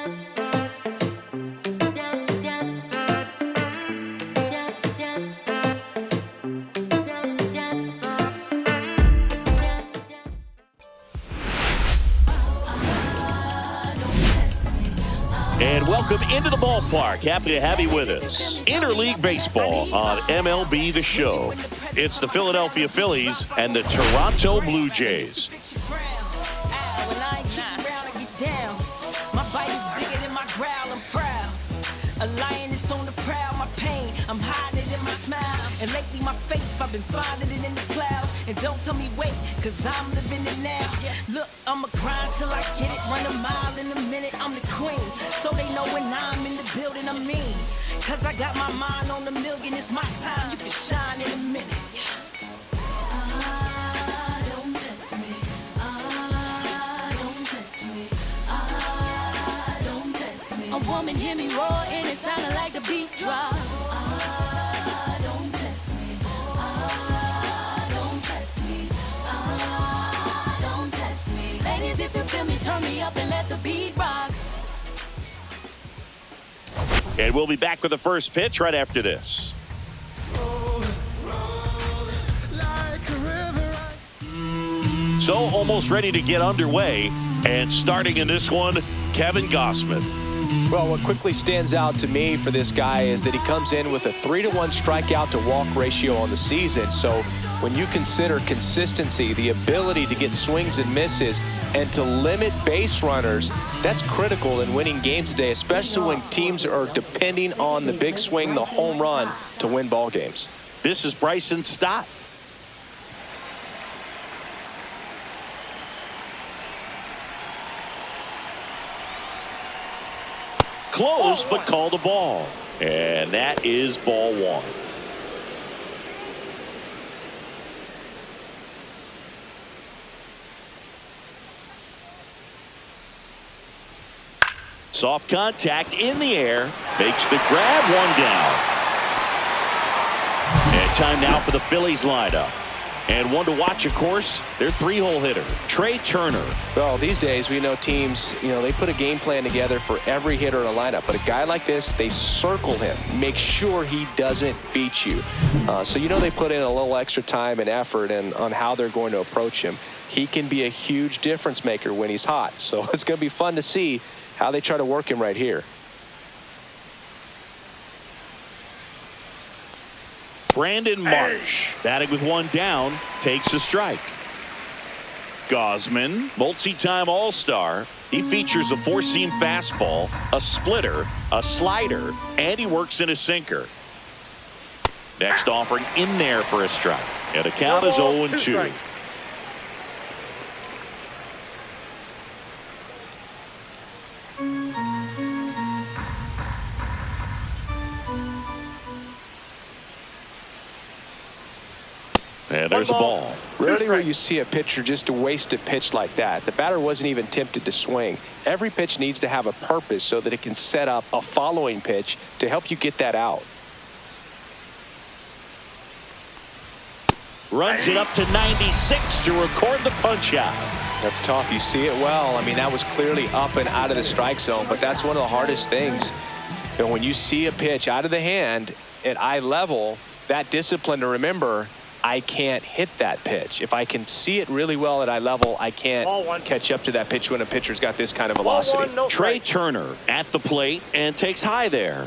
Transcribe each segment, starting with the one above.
And welcome into the ballpark. Happy to have you with us. Interleague Baseball on MLB The Show. It's the Philadelphia Phillies and the Toronto Blue Jays. A lioness on the prowl, my pain, I'm hiding it in my smile. And lately my faith, I've been finding it in the clouds. And don't tell me wait, cause I'm living it now. Look, I'ma grind till I get it, run a mile in a minute, I'm the queen. So they know when I'm in the building, I'm mean. Cause I got my mind on $1 million, it's my time, you can shine in a minute. Don't test me, don't test me, don't test me. A woman hear me roar and it sounded like the beat drop. Don't test me, don't test me, don't test me. Ladies, if you feel me, turn me up and let the beat rock. And we'll be back with the first pitch right after this. So almost ready to get underway, and starting in this one, Kevin Gausman. Well, what quickly stands out to me for this guy is that he comes in with a 3-to-1 strikeout to walk ratio on the season. So when you consider consistency, the ability to get swings and misses, and to limit base runners, that's critical in winning games today, especially when teams are depending on the big swing, the home run, to win ball games. This is Bryson Stott. Close, but called a ball. And that is ball one. Soft contact in the air. Makes the grab, one down. And time now for the Phillies lineup. And one to watch, of course, their 3-hole hitter, Trey Turner. Well, these days we know teams, they put a game plan together for every hitter in a lineup. But a guy like this, they circle him, make sure he doesn't beat you. So they put in a little extra time and effort on how they're going to approach him. He can be a huge difference maker when he's hot. So it's going to be fun to see how they try to work him right here. Brandon Marsh, batting with one down, takes a strike. Gausman, multi-time All-Star. He features a 4-seam fastball, a splitter, a slider, and he works in a sinker. Next offering in there for a strike. And the count is 0-2. And there's a ball. Rarely will you see a pitcher just to waste a pitch like that. The batter wasn't even tempted to swing. Every pitch needs to have a purpose so that it can set up a following pitch to help you get that out. Runs it up to 96 to record the punch out. That's tough. You see it well. I mean, that was clearly up and out of the strike zone, but that's one of the hardest things. When you see a pitch out of the hand at eye level, that discipline to remember, I can't hit that pitch. If I can see it really well at eye level, I can't catch up to that pitch when a pitcher's got this kind of velocity. Trey Turner at the plate and takes high there.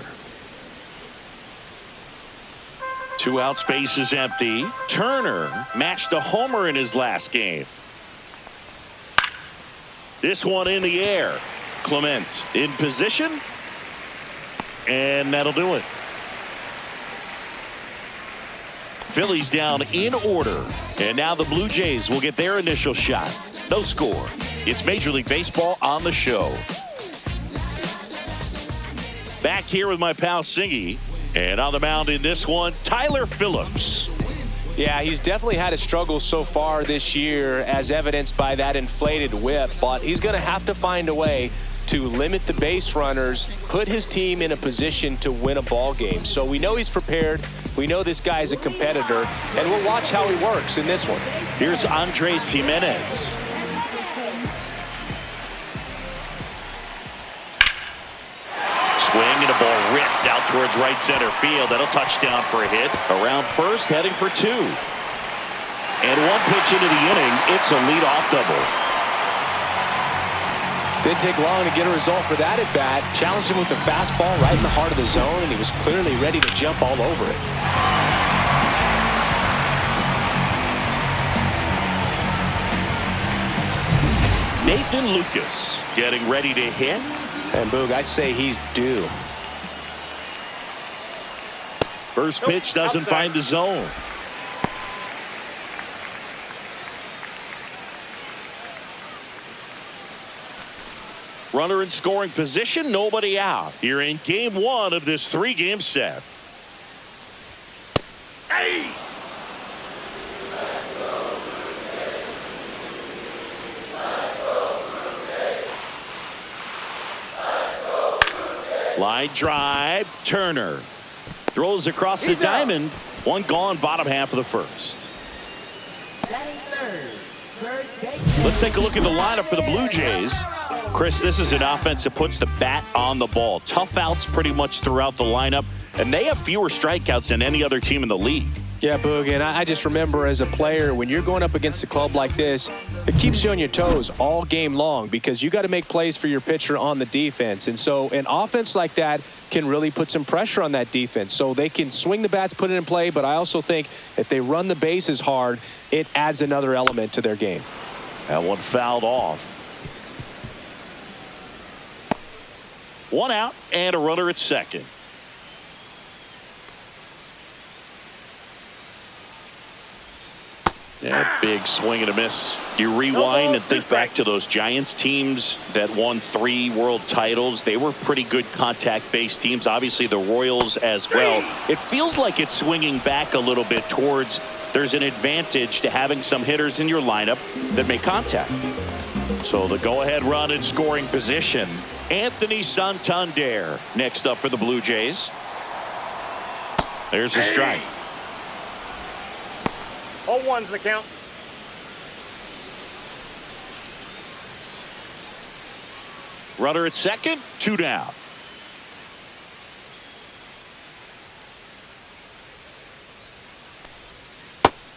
2 out, space is empty. Turner matched a homer in his last game. This one in the air. Clement in position. And that'll do it. Phillies down in order. And now the Blue Jays will get their initial shot. No score. It's Major League Baseball on the show. Back here with my pal Singy. And on the mound in this one, Tyler Phillips. Yeah, he's definitely had a struggle so far this year, as evidenced by that inflated whip. But he's going to have to find a way to limit the base runners, put his team in a position to win a ball game. So we know he's prepared. We know this guy is a competitor, and we'll watch how he works in this one. Here's Andres Jimenez. swing and a ball ripped out towards right center field. That'll touch down for a hit. Around first, heading for two. And one pitch into the inning. It's a leadoff double. Didn't take long to get a result for that at bat. Challenged him with the fastball right in the heart of the zone, and he was clearly ready to jump all over it. Nathan Lucas getting ready to hit. And Boog, I'd say he's due. First pitch doesn't find the zone. Runner in scoring position, nobody out. You're in game one of this 3-game set. Hey! Line drive, Turner throws across the diamond. One gone, bottom half of the first. Let's take a look at the lineup for the Blue Jays. Chris, this is an offense that puts the bat on the ball. Tough outs pretty much throughout the lineup, and they have fewer strikeouts than any other team in the league. Yeah, Boog, and I just remember as a player, when you're going up against a club like this, it keeps you on your toes all game long because you got to make plays for your pitcher on the defense. And so an offense like that can really put some pressure on that defense. So they can swing the bats, put it in play, but I also think if they run the bases hard, it adds another element to their game. That one fouled off. One out and a runner at second. Yeah, big swing and a miss. You rewind and think back to those Giants teams that won 3 world titles. They were pretty good contact-based teams. Obviously, the Royals as well. It feels like it's swinging back a little bit towards there's an advantage to having some hitters in your lineup that make contact. So the go-ahead run in scoring position. Anthony Santander next up for the Blue Jays. There's a strike. All one's the count. Runner at second, 2 down.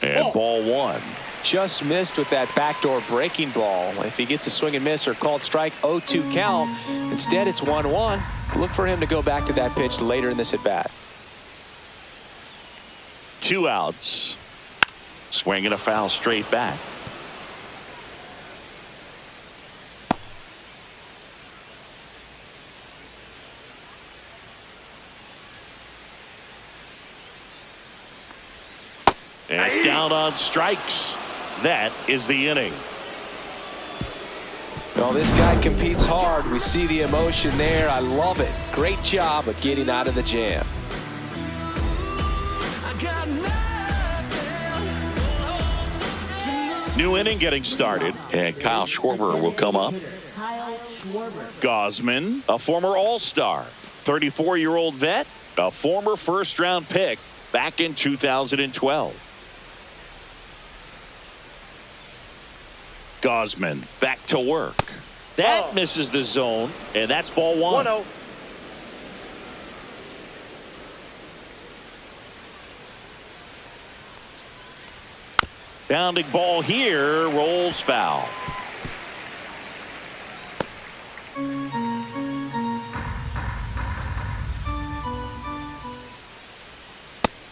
And ball 1. Just missed with that backdoor breaking ball. If he gets a swing and miss or called strike, 0-2 count. Instead, it's 1-1. Look for him to go back to that pitch later in this at bat. 2 outs. Swing and a foul straight back. And down on strikes. That is the inning. Well, this guy competes hard. We see the emotion there. I love it. Great job of getting out of the jam. New inning getting started, and Kyle Schwarber will come up. Gausman, a former All-Star, 34-year-old vet, a former first-round pick back in 2012. Gausman back to work. That misses the zone, and that's ball 1. 1-0. Bounding ball here, rolls foul.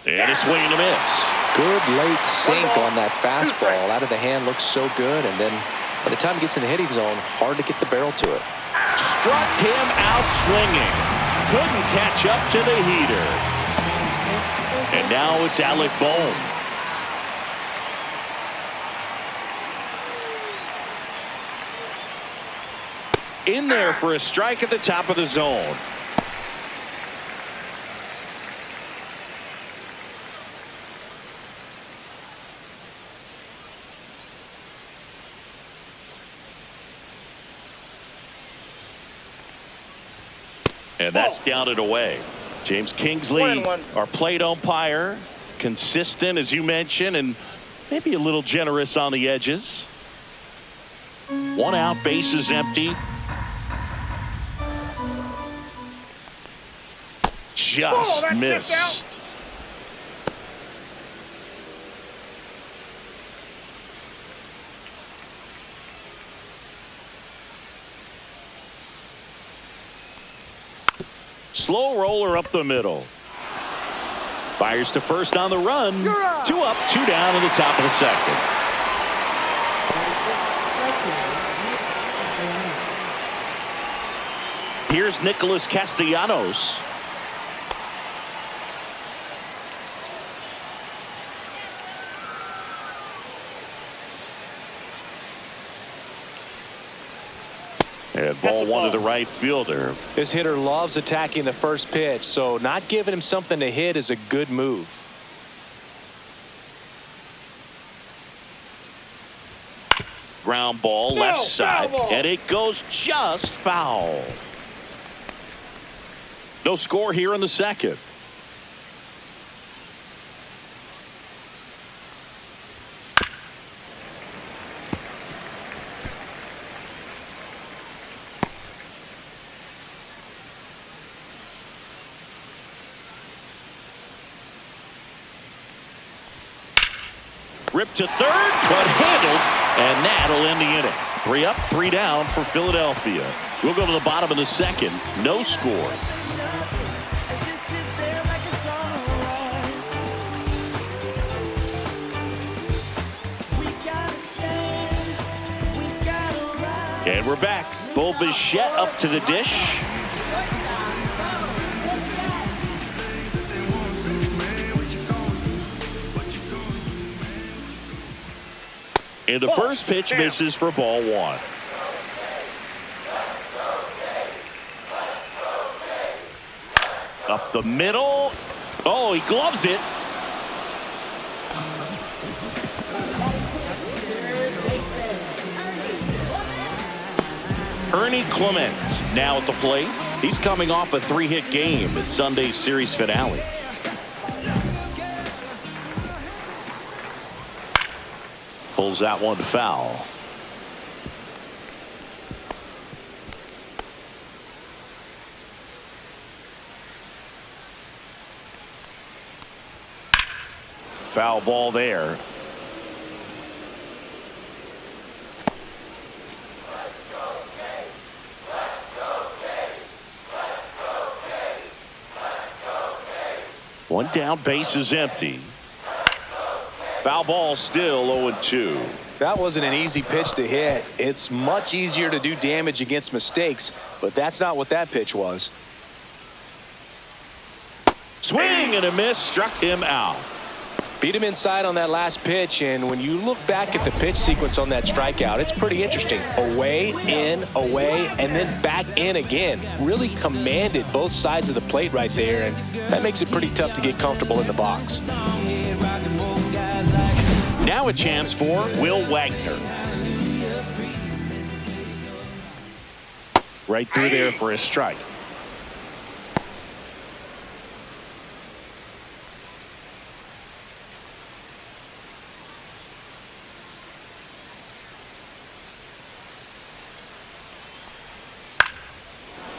And a swing and a miss. Good late sink on that fastball. Out of the hand, looks so good. And then by the time he gets in the hitting zone, hard to get the barrel to it. Struck him out swinging. Couldn't catch up to the heater. And now it's Alec Bohm. In there for a strike at the top of the zone. And that's down and away. James Kingsley, our plate umpire, consistent as you mentioned, and maybe a little generous on the edges. 1 out, bases empty. just missed. Slow roller up the middle. Fires to first on the run. 2 up, 2 down in the top of the second. Here's Nicholas Castellanos. And ball one to the right fielder. This hitter loves attacking the first pitch, so not giving him something to hit is a good move. Ground ball left side, and it goes just foul. No score here in the second. Ripped to third, but handled, and that'll end the inning. 3 up, 3 down for Philadelphia. We'll go to the bottom of the second. No score. And we're back. Bo Bichette up to the dish. And the first pitch misses for ball 1. Up the middle. Oh, he gloves it. Ernie Clement now at the plate. He's coming off a 3-hit game at Sunday's series finale. Pulls that one foul. Foul ball there. One down, base is empty. Foul ball, still 0-2. That wasn't an easy pitch to hit. It's much easier to do damage against mistakes, but that's not what that pitch was. Swing and a miss, struck him out. Beat him inside on that last pitch, and when you look back at the pitch sequence on that strikeout, it's pretty interesting. Away, in, away, and then back in again. Really commanded both sides of the plate right there, and that makes it pretty tough to get comfortable in the box. Now a chance for Will Wagner. Right through there for a strike.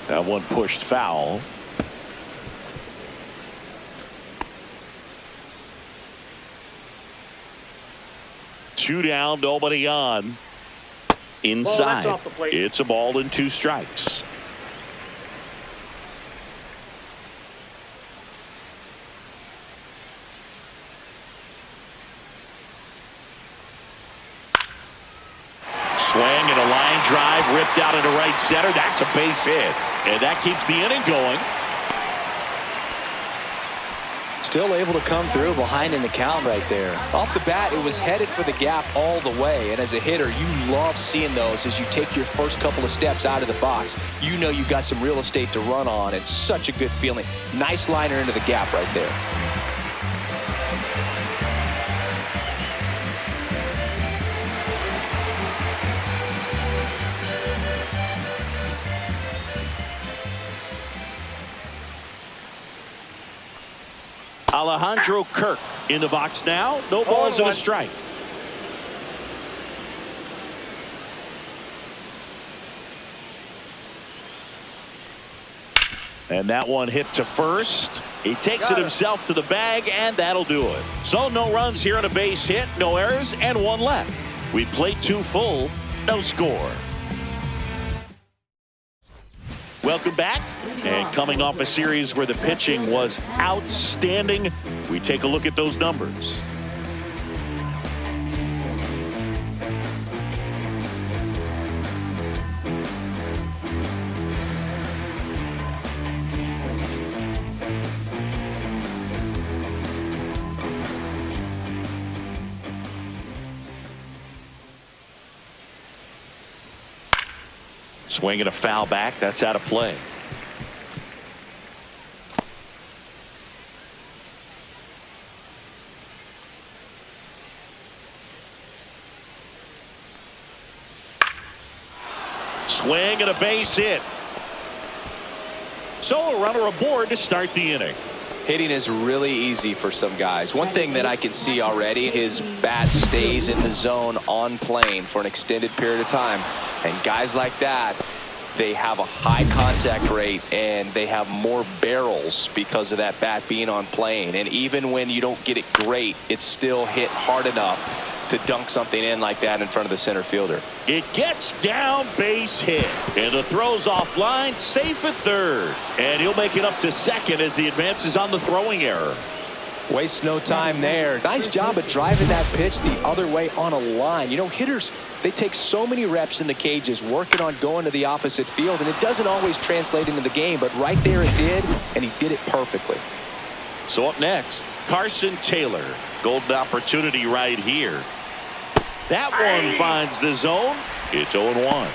That one pushed foul. Two down, nobody on. Inside. It's a ball and 2 strikes. Swing and a line drive ripped out into right center. That's a base hit. And that keeps the inning going. Still able to come through behind in the count right there. Off the bat, it was headed for the gap all the way. And as a hitter, you love seeing those as you take your first couple of steps out of the box. You know you've got some real estate to run on. It's such a good feeling. Nice liner into the gap right there. Alejandro Kirk in the box now. No balls and a strike. And that one hit to first. He takes it himself to the bag, and that'll do it. So no runs here on a base hit, no errors, and one left. We played 2 full, no score. Welcome back. And coming off a series where the pitching was outstanding, we take a look at those numbers. Swinging a foul back. That's out of play. Swing and a base hit. So a runner aboard to start the inning. Hitting is really easy for some guys. One thing that I can see already, his bat stays in the zone on plane for an extended period of time. And guys like that, they have a high contact rate and they have more barrels because of that bat being on plane. And even when you don't get it great, it's still hit hard enough to dunk something in like that in front of the center fielder. It gets down, base hit, and the throw's offline, safe at third, and he'll make it up to second as he advances on the throwing error. Wastes no time there. Nice job of driving that pitch the other way on a line. You know, hitters, they take so many reps in the cages working on going to the opposite field, and it doesn't always translate into the game, but right there it did, and he did it perfectly. So up next, Carson Taylor. Golden opportunity right here. That one finds the zone. It's 0-1.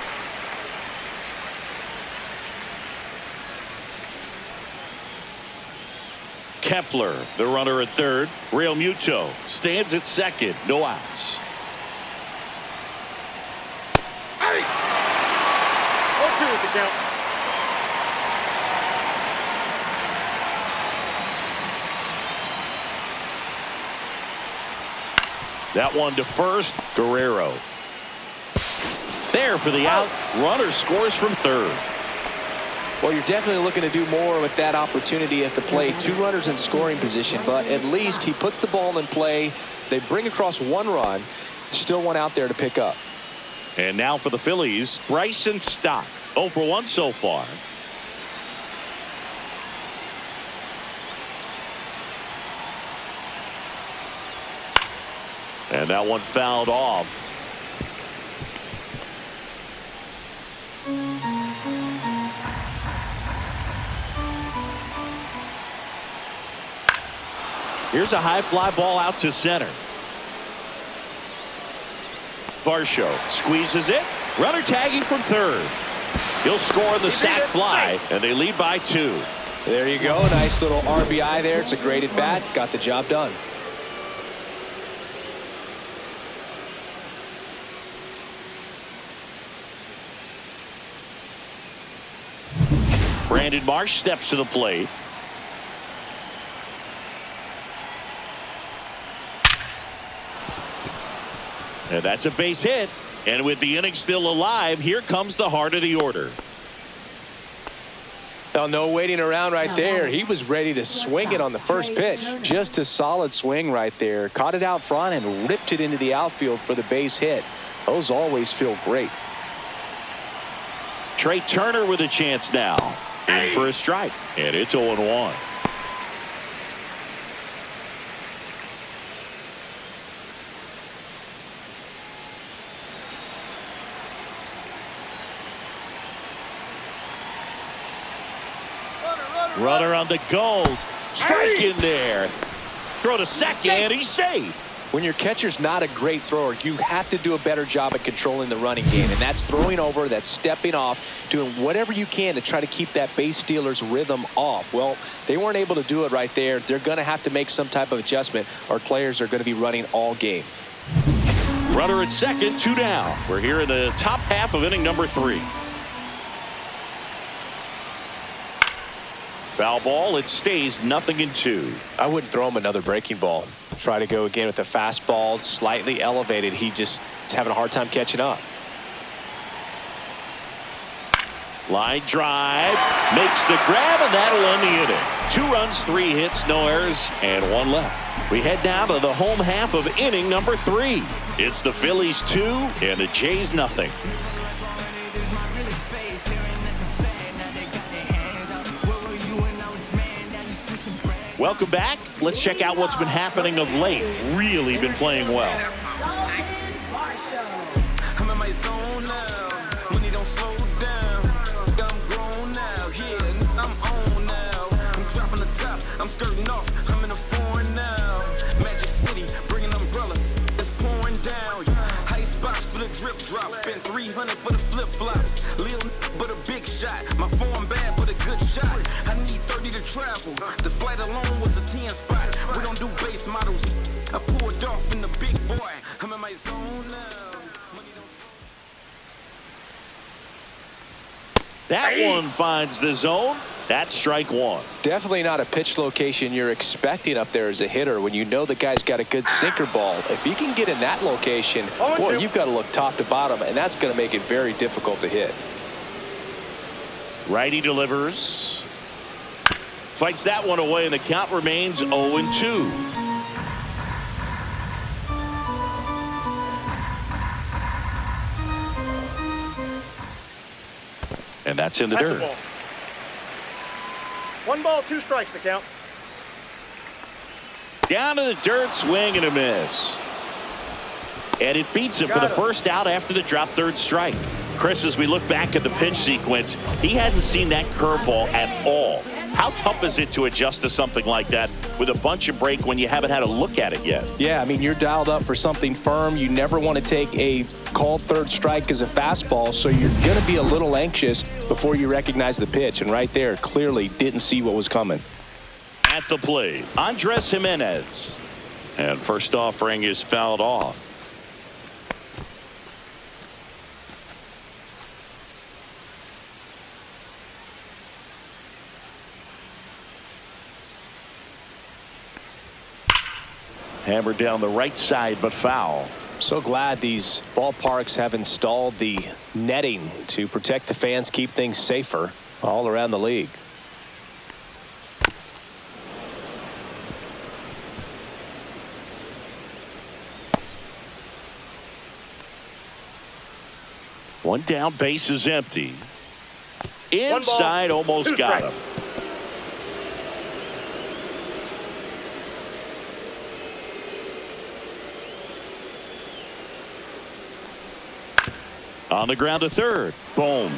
Kepler, the runner at third. Real Muto stands at second. No outs. Hey! 0-2 with the count. That one to first. Guerrero. There for the out. Runner scores from third. Well, you're definitely looking to do more with that opportunity at the plate. 2 runners in scoring position, but at least he puts the ball in play. They bring across 1 run. Still one out there to pick up. And now for the Phillies, Bryson Stott. 0 for 1 so far. And that one fouled off. Here's a high fly ball out to center. Varsho squeezes it. Runner tagging from third. He'll score the sac fly, and they lead by 2. There you go. Nice little RBI there. It's a great at bat. Got the job done. Brandon Marsh steps to the plate. And that's a base hit. And with the inning still alive, here comes the heart of the order. Well, no waiting around right there. He was ready to swing it on the first pitch. Just a solid swing right there. Caught it out front and ripped it into the outfield for the base hit. Those always feel great. Trey Turner with a chance now. In for a strike. And it's 0-1. Runner on the go. Strike in there. Throw to second. He's safe. When your catcher's not a great thrower, you have to do a better job at controlling the running game. And that's throwing over, that's stepping off, doing whatever you can to try to keep that base stealer's rhythm off. Well, they weren't able to do it right there. They're going to have to make some type of adjustment. Our players are going to be running all game. Runner at second, 2 down. We're here in the top half of inning number 3. Foul ball. It stays 0-2. I wouldn't throw him another breaking ball. Try to go again with the fastball, slightly elevated. He just is having a hard time catching up. Line drive, makes the grab, and that'll end the inning. 2 runs, 3 hits, no errors, and 1 left. We head down to the home half of inning number 3. It's the Phillies 2 and the Jays nothing. Welcome back. Let's check out what's been happening of late. Really been playing well. I'm in my zone now. Money don't slow down. I'm grown now. Yeah, I'm on now. I'm dropping the top. I'm skirting off. I'm in a foreign now. Magic City, bring an umbrella. It's pouring down. High spots for the drip drop. Spend 300 for the flip flops. Little but a big shot. My form bad but a good shot. I need 30 to travel. The flight alone was a 10 spot. We don't do base models. I pulled off in the big boy. I'm in my zone now. That one finds the zone. That's strike 1. Definitely not a pitch location you're expecting up there as a hitter when you know the guy's got a good sinker ball. If he can get in that location, boy, you've got to look top to bottom, and that's going to make it very difficult to hit. Righty delivers. Fights that one away, and the count remains 0-2. And that's in the dirt. Ball. 1 ball, 2 strikes to count. Down to the dirt, swing and a miss. And it beats him for the first out after the drop third strike. Chris, as we look back at the pitch sequence, he hadn't seen that curveball at all. How tough is it to adjust to something like that with a bunch of break when you haven't had a look at it yet? Yeah, I mean, you're dialed up for something firm. You never want to take a called third strike as a fastball, so you're going to be a little anxious before you recognize the pitch. And right there, clearly didn't see what was coming. At the plate, Andres Jimenez. And first offering is fouled off. Hammered down the right side, but foul. So glad these ballparks have installed the netting to protect the fans, keep things safer all around the league. One down, base is empty. Inside, almost got him. On the ground to third. Boom.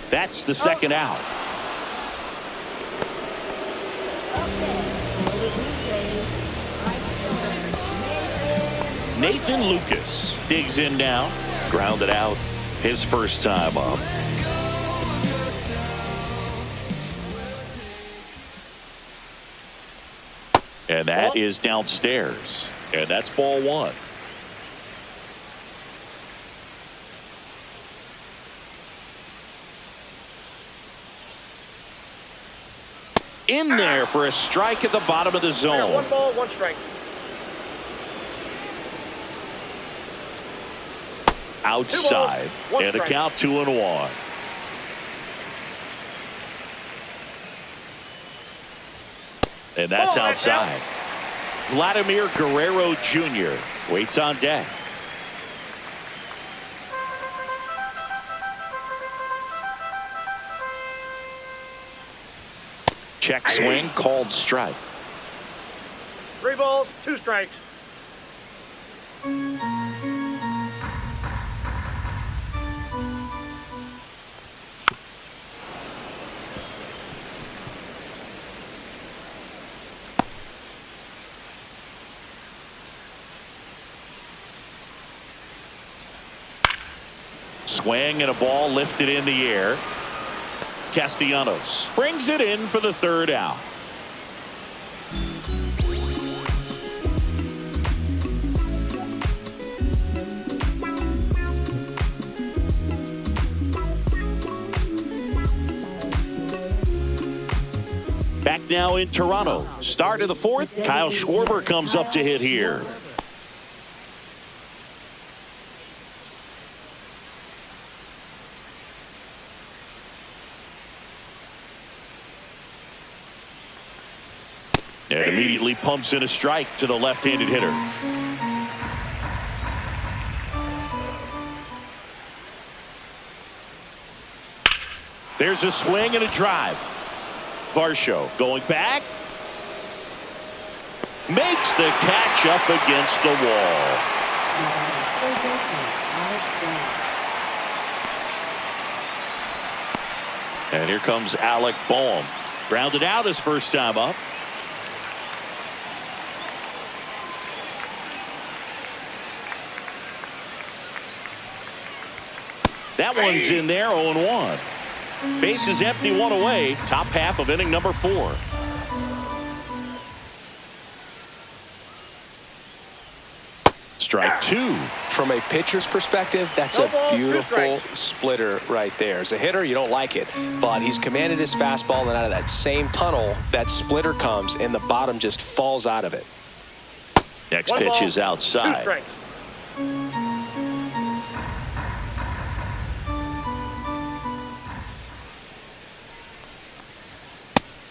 That's the second out. Nathan Lucas digs in now. Grounded out his first time up. And that is downstairs. And that's ball 1. In there for a strike at the bottom of the zone. 1 ball, 1 strike. Outside. And the count 2-1. And that's outside. Vladimir Guerrero Jr. waits on deck. Check swing, called strike. 3 balls, 2 strikes. Swing and a ball lifted in the air. Castellanos brings it in for the third out. Back now in Toronto. Start of the 4th. Kyle Schwarber comes up to hit here. And immediately pumps in a strike to the left-handed hitter. There's a swing and a drive. Varsho going back. Makes the catch up against the wall. And here comes Alec Boehm. Grounded out his first time up. That one's in there, 0-1. Base is empty, one away. Top half of inning number 4. Strike 2. From a pitcher's perspective, that's a beautiful splitter right there. As a hitter, you don't like it, but he's commanded his fastball, and out of that same tunnel, that splitter comes, and the bottom just falls out of it. Next pitch is outside. 2 strikes.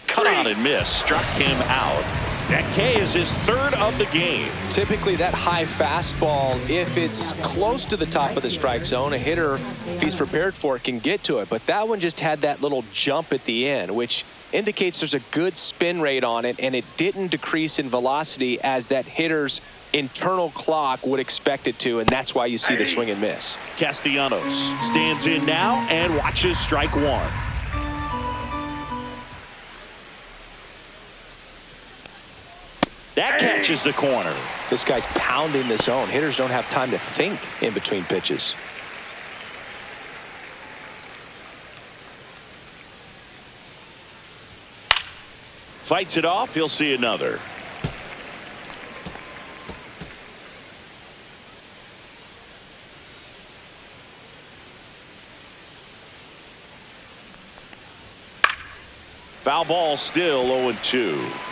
Cut on and miss. Struck him out. That K is his 3rd of the game. Typically, that high fastball, if it's close to the top of the strike zone, a hitter, if he's prepared for it, can get to it. But that one just had that little jump at the end, which indicates there's a good spin rate on it, and it didn't decrease in velocity as that hitter's internal clock would expect it to, and that's why you see the swing and miss. Castellanos stands in now and watches strike 1. That catches the corner. This guy's pounding the zone. Hitters don't have time to think in between pitches. Fights it off. He'll see another. Foul ball, still 0-2.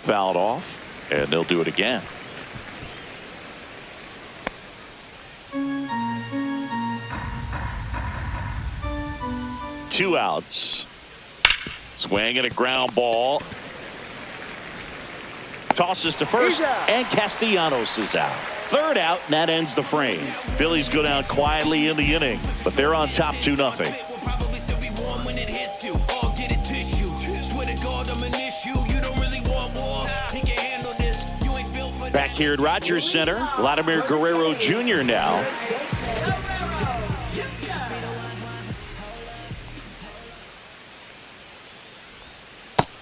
Fouled off, and they'll do it again. Two outs. Swing and a ground ball. Tosses to first, and Castellanos is out. 3rd out, and that ends the frame. Phillies go down quietly in the inning, but they're on top 2-0. Back here at Rogers Center, Vladimir Guerrero Jr. now.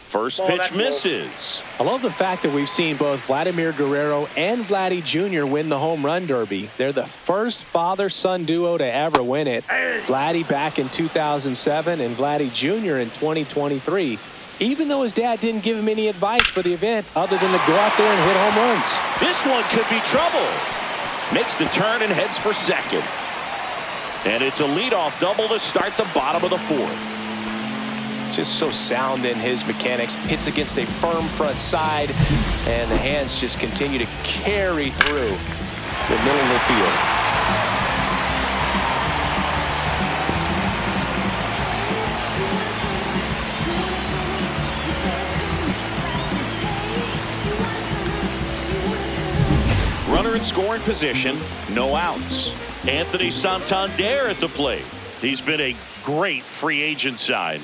First pitch misses. I love the fact that we've seen both Vladimir Guerrero and Vladdy Jr. win the home run derby. They're the first father-son duo to ever win it. Vladdy back in 2007 and Vladdy Jr. in 2023. Even though his dad didn't give him any advice for the event other than to go out there and hit home runs. This one could be trouble. Makes the turn and heads for second. And it's a leadoff double to start the bottom of the 4th. Just so sound in his mechanics. Hits against a firm front side, and the hands just continue to carry through the middle of the field. Runner in scoring position, no outs. Anthony Santander at the plate. He's been a great free agent sign.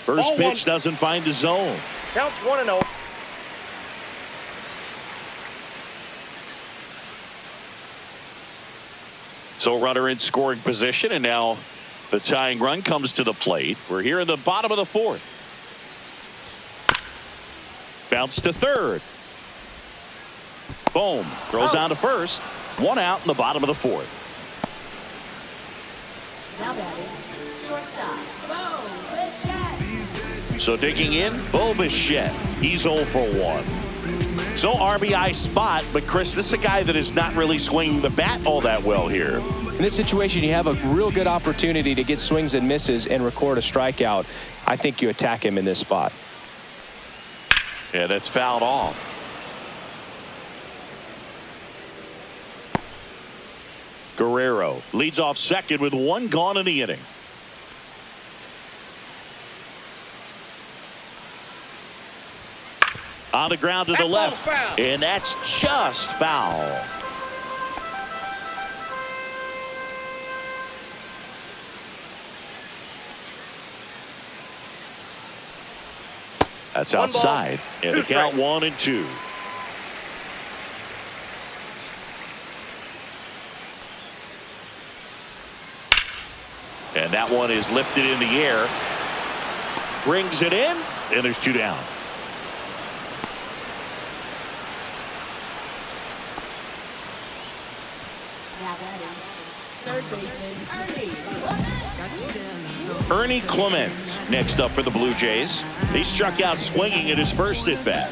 First pitch doesn't find the zone. Counts 1-0. So runner in scoring position, and now the tying run comes to the plate. We're here in the bottom of the 4th. Bounce to 3rd. Boom. Throws on to first. 1 out in the bottom of the 4th. Now batting, shortstop. So digging in, Bo Bichette. He's 0 for 1. So RBI spot, but Chris, this is a guy that is not really swinging the bat all that well here. In this situation, you have a real good opportunity to get swings and misses and record a strikeout. I think you attack him in this spot. Yeah, that's fouled off. Guerrero leads off second with one gone in the inning. On the ground to the left, foul. and that's just foul. That's outside, and the count 1-2. And that one is lifted in the air. Brings it in, and there's 2 down. Now batting, third baseman, Ernie Clement next up for the Blue Jays. He struck out swinging at his first at bat.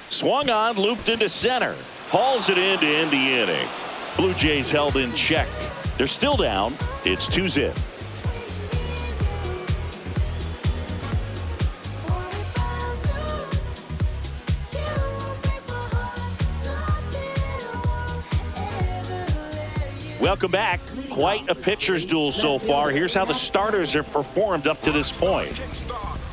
Swung on, looped into center. Hauls it in to end the inning. Blue Jays held in check. They're still down. It's 2-0. Welcome back. Quite a pitcher's duel so far. Here's how the starters have performed up to this point.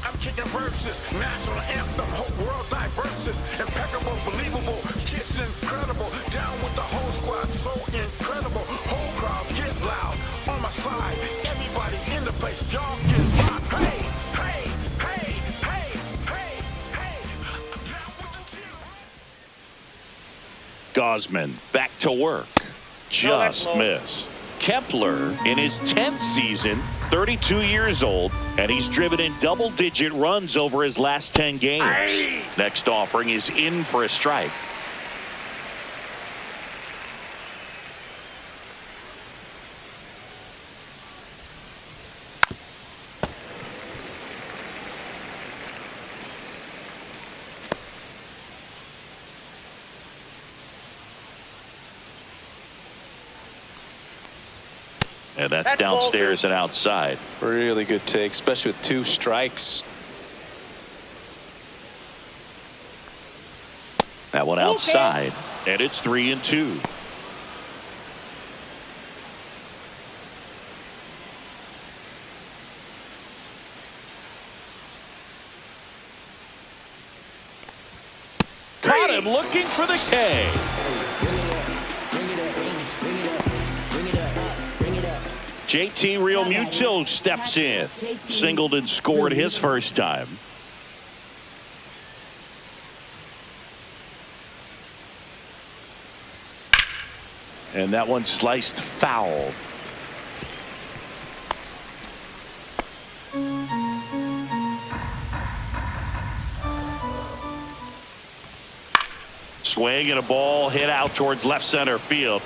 I'm kicking verses, national anthem, whole world diverses, impeccable, believable, kids incredible, down with the whole squad, so incredible, whole crowd get loud, on my side, everybody in the place, y'all get loud, hey, hey, hey, hey, hey, hey. Gausman back to work. Just missed. Kepler in his 10th season, 32 years old, and he's driven in double-digit runs over his last 10 games. Next offering is in for a strike. And that's downstairs and outside. Really good take, especially with 2 strikes. That one outside, and it's 3-2. Caught him looking for the K. JT Realmuto steps in. Singled and scored his first time. And that one sliced foul. Swing and a ball hit out towards left center field.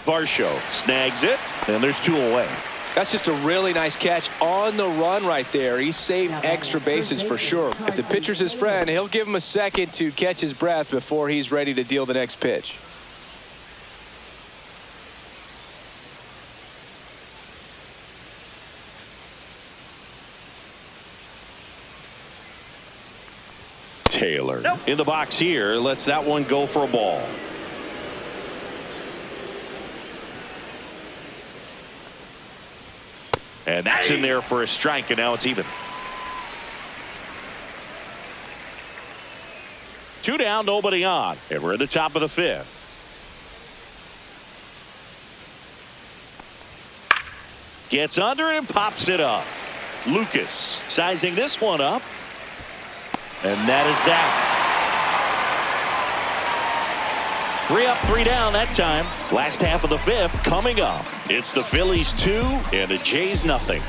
Varsho snags it, and there's 2 away. That's just a really nice catch on the run right there. He saved extra bases for sure. If the pitcher's his friend, he'll give him a second to catch his breath before he's ready to deal the next pitch. Taylor in the box here, lets that one go for a ball. And that's in there for a strike, and now it's even. 2 down, nobody on, and we're at the top of the 5th. Gets under it and pops it up. Lucas sizing this one up, and that is that. 3 up, 3 down that time. Last half of the 5th coming up. It's the Phillies 2 and the Jays nothing.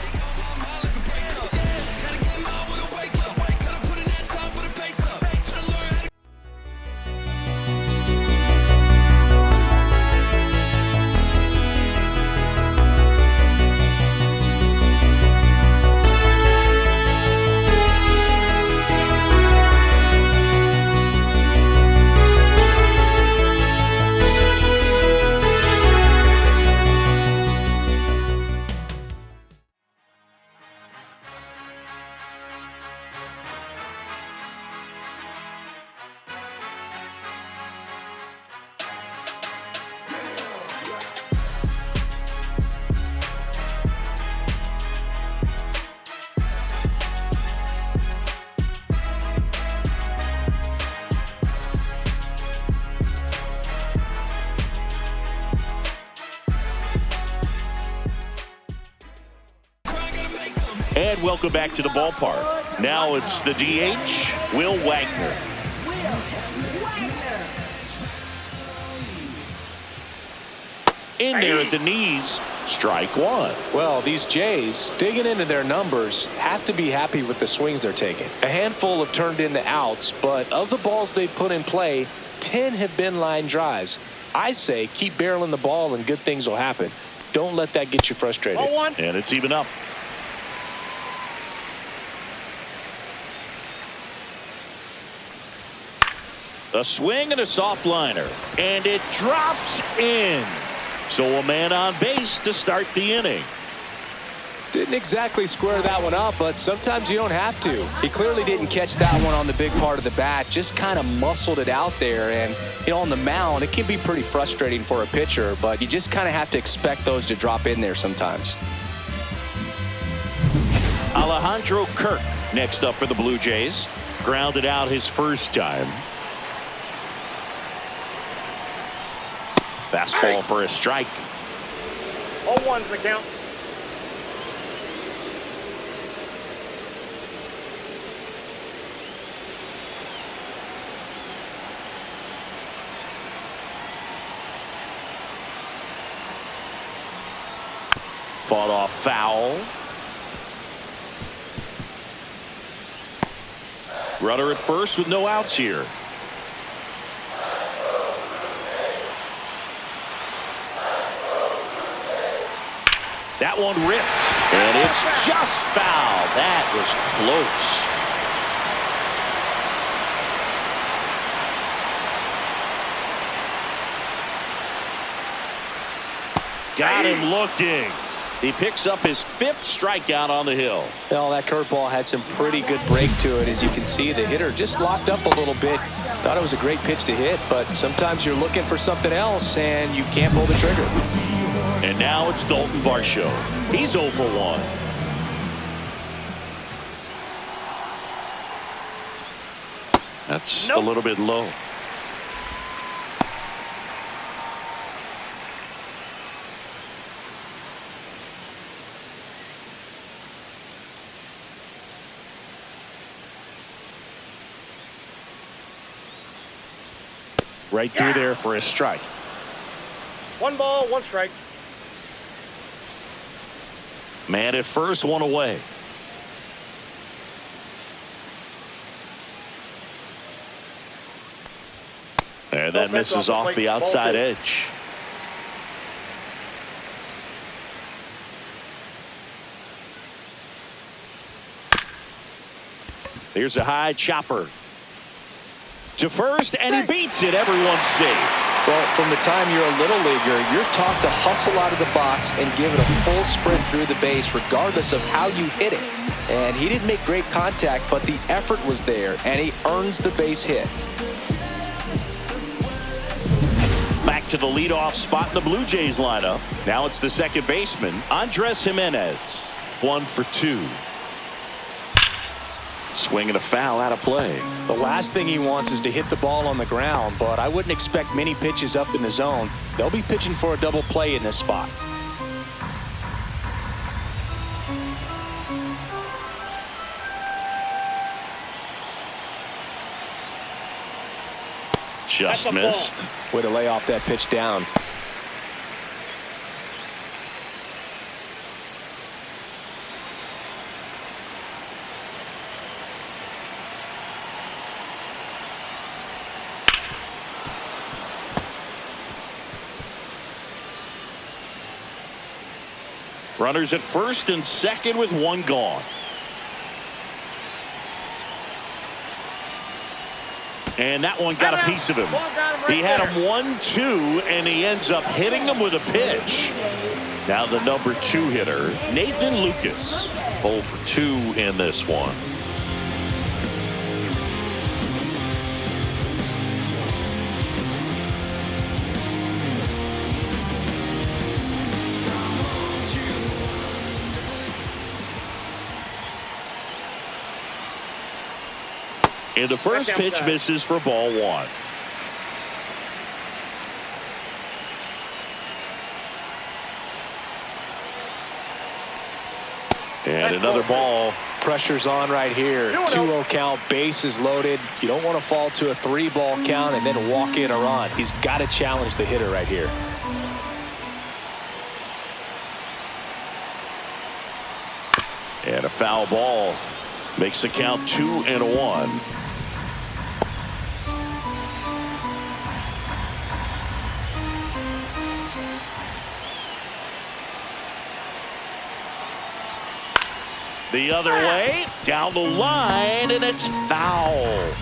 And welcome back to the ballpark. Now it's the DH, Will Wagner. In there at the knees, strike one. Well, these Jays, digging into their numbers, have to be happy with the swings they're taking. A handful have turned into outs, but of the balls they put in play, 10 have been line drives. I say keep barreling the ball and good things will happen. Don't let that get you frustrated. And it's even up. A swing and a soft liner, and it drops in. So a man on base to start the inning. Didn't exactly square that one up, but sometimes you don't have to. He clearly didn't catch that one on the big part of the bat, just kind of muscled it out there. And, you know, on the mound, it can be pretty frustrating for a pitcher, but you just kind of have to expect those to drop in there sometimes. Alejandro Kirk next up for the Blue Jays. Grounded out his first time. Fastball for a strike. 0-1's the count. Fought off foul. Runner at first with no outs here. That one ripped, and it's just foul. That was close. Got him looking. He picks up his 5th strikeout on the hill. Well, that curveball had some pretty good break to it. As you can see, the hitter just locked up a little bit. Thought it was a great pitch to hit, but sometimes you're looking for something else, and you can't pull the trigger. And now it's Dalton Varsho. He's 0 for 1. That's a little bit low. Right through there for a strike. 1 ball, 1 strike. Man at first, 1 away. And that misses off the outside edge. Here's a high chopper to first, and he beats it. Everyone's safe. Well, from the time you're a little leaguer, you're taught to hustle out of the box and give it a full sprint through the base regardless of how you hit it. And he didn't make great contact, but the effort was there, and he earns the base hit. Back to the leadoff spot in the Blue Jays lineup. Now it's the second baseman, Andres Gimenez. 1 for 2. Swing and a foul out of play. The last thing he wants is to hit the ball on the ground, but I wouldn't expect many pitches up in the zone. They'll be pitching for a double play in this spot. Just missed. Way to lay off that pitch down. Runners at first and second with 1 gone. And that one got a piece of him. He had him 1-2, and he ends up hitting him with a pitch. Now the number 2 hitter, Nathan Lucas. 0 for 2 in this one. And the first pitch misses for ball 1. And another ball. Pressure's on right here. 2-0 count, bases loaded. You don't want to fall to a 3-ball count and then walk in a run. He's got to challenge the hitter right here. And a foul ball makes the count 2-1. The other way, down the line, and it's foul.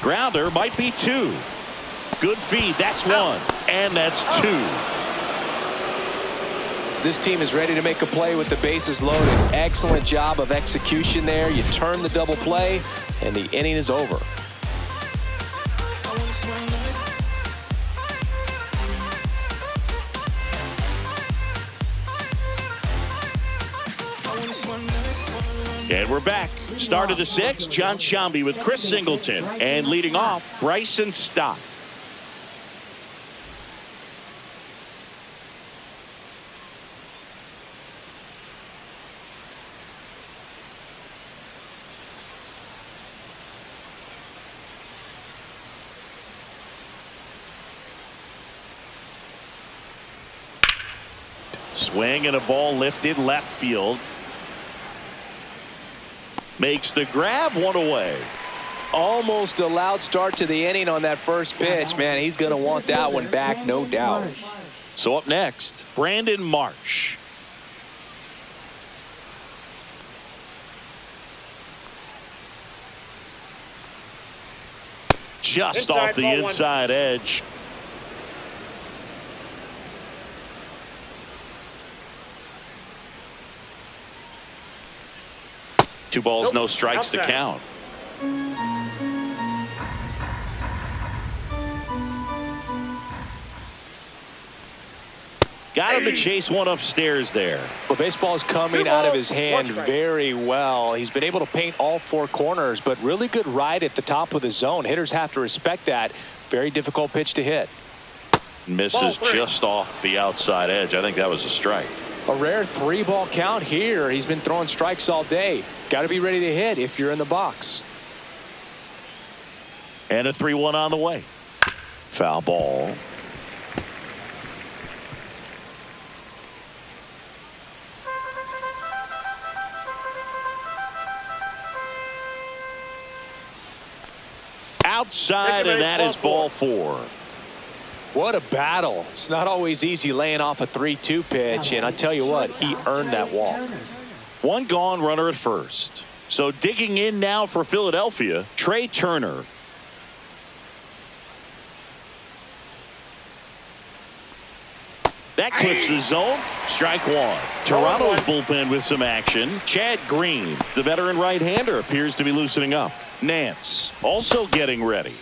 Grounder might be 2. Good feed, that's 1, and that's 2. This team is ready to make a play with the bases loaded. Excellent job of execution there. You turn the double play, and the inning is over. And we're back. Start of the 6th, John Shambi with Chris Singleton. And leading off, Bryson Stott. Swing and a ball lifted left field. Makes the grab, 1 away. Almost a loud start to the inning on that first pitch. Man, he's going to want that one back, no doubt. So up next, Brandon Marsh. Just off the inside edge. Two balls, no strikes to count. Got him to chase one upstairs there. Well, baseball is coming out of his hand very well. He's been able to paint all 4 corners, but really good ride at the top of the zone. Hitters have to respect that. Very difficult pitch to hit. Misses just off the outside edge. I think that was a strike. A rare 3-ball count here. He's been throwing strikes all day. Got to be ready to hit if you're in the box. And a 3-1 on the way. Foul ball. Outside, and that is ball 4. What a battle. It's not always easy laying off a 3-2 pitch, and I tell you what, he earned that walk. 1 gone, runner at first. So digging in now for Philadelphia, Trey Turner. That clips the zone. Strike 1. Toronto's bullpen with some action. Chad Green, the veteran right-hander, appears to be loosening up. Nance also getting ready.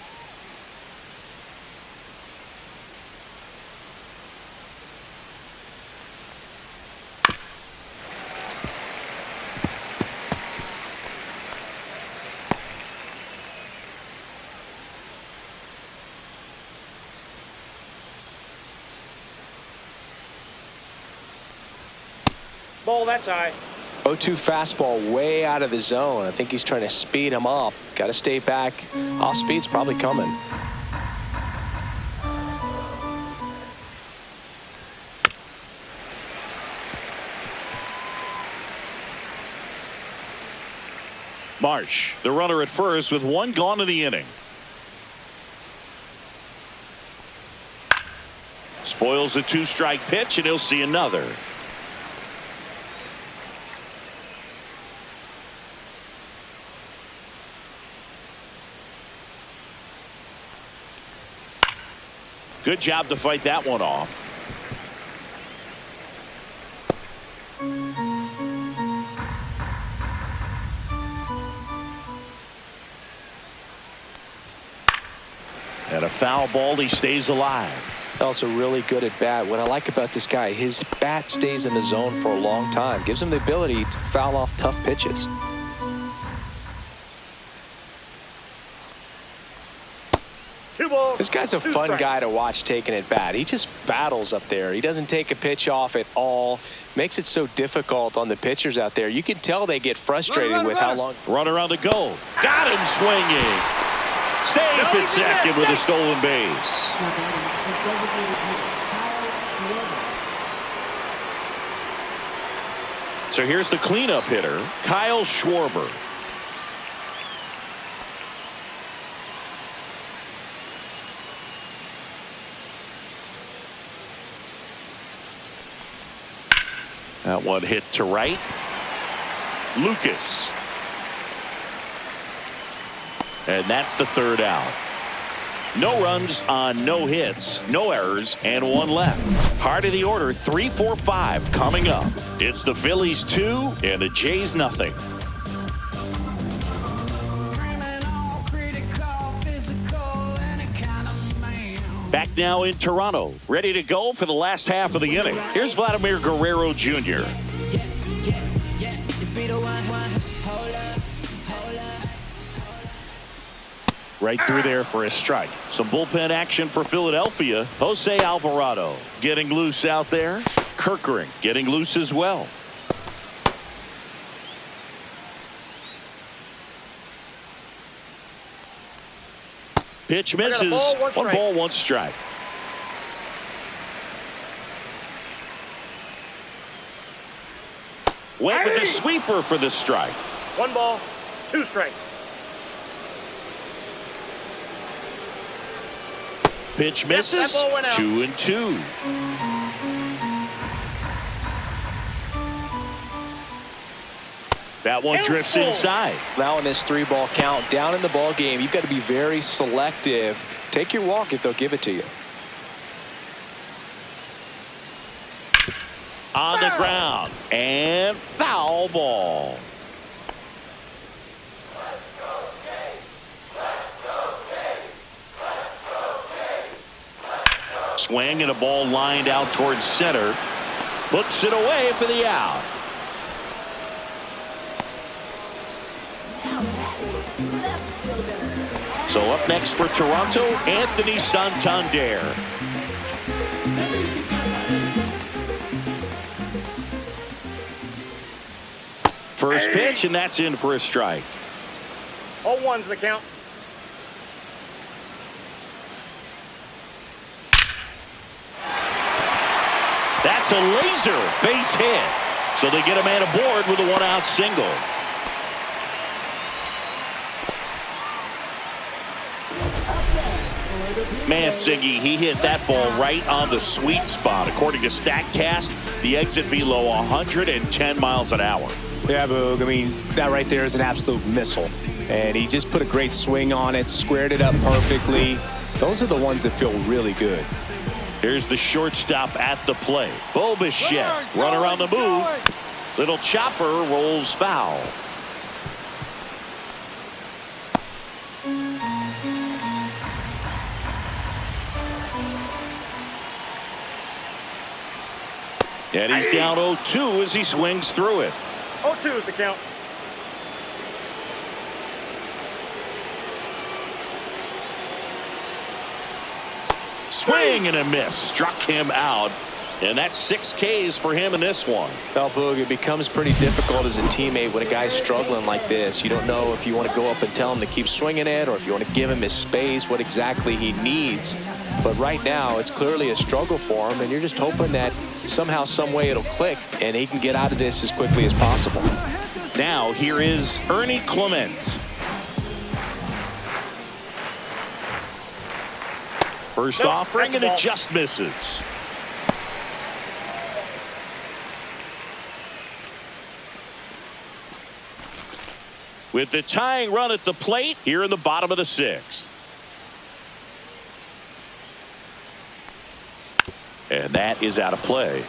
Ball, that's high. 0-2 fastball way out of the zone. I think he's trying to speed him up. Got to stay back. Off speed's probably coming. Marsh, the runner at first with 1 gone in the inning. Spoils the 2-strike pitch, and he'll see another. Good job to fight that one off. And a foul ball, he stays alive. Also really good at bat. What I like about this guy, his bat stays in the zone for a long time. Gives him the ability to foul off tough pitches. 2 balls. This guy's a 2 fun strikes. guy to watch taking at bat. He just battles up there. He doesn't take a pitch off at all. Makes it so difficult on the pitchers out there. You can tell they get frustrated with how long. Runner on the go. Got him swinging. Safe at second with a stolen base. Now batting is designated hitter Kyle Schwarber. So here's the cleanup hitter, Kyle Schwarber. That one hit to right. Lucas. And that's the 3rd out. No runs on no hits, no errors, and 1 left. Heart of the order, 3, 4, 5 coming up. It's the Phillies 2 and the Jays nothing. Back now in Toronto, ready to go for the last half of the inning. Here's Vladimir Guerrero Jr. Right through there for a strike. Some bullpen action for Philadelphia. Jose Alvarado getting loose out there. Kerkering getting loose as well. Pitch misses. One ball, 1 strike. Went with the sweeper for the strike. 1 ball, 2 strikes. Pitch misses. that ball went out. 2-2. That one drifts inside. Now in this 3-ball count down in the ball game, you've got to be very selective. Take your walk if they'll give it to you. On the ground and foul ball. Swing and a ball lined out towards center. Puts it away for the out. So up next for Toronto, Anthony Santander. First pitch, and that's in for a strike. All 1's the count. That's a laser base hit. So they get a man aboard with a 1-out single. Mancini, he hit that ball right on the sweet spot. According to StatCast, the exit velo 110 miles an hour. Yeah, Boog. I mean, that right there is an absolute missile. And he just put a great swing on it, squared it up perfectly. Those are the ones that feel really good. Here's the shortstop at the plate. Bo Bichette, runner on the move. Little chopper rolls foul. And he's down 0-2 as he swings through it. 0-2 is the count. Swing and a miss. Struck him out. And that's 6 Ks for him in this one. Well, Boog, it becomes pretty difficult as a teammate when a guy's struggling like this. You don't know if you want to go up and tell him to keep swinging it or if you want to give him his space, what exactly he needs. But right now, it's clearly a struggle for him, and you're just hoping that somehow, some way it'll click, and he can get out of this as quickly as possible. Now, here is Ernie Clement. First offering, and it just misses. With the tying run at the plate here in the bottom of the 6th. And that is out of play.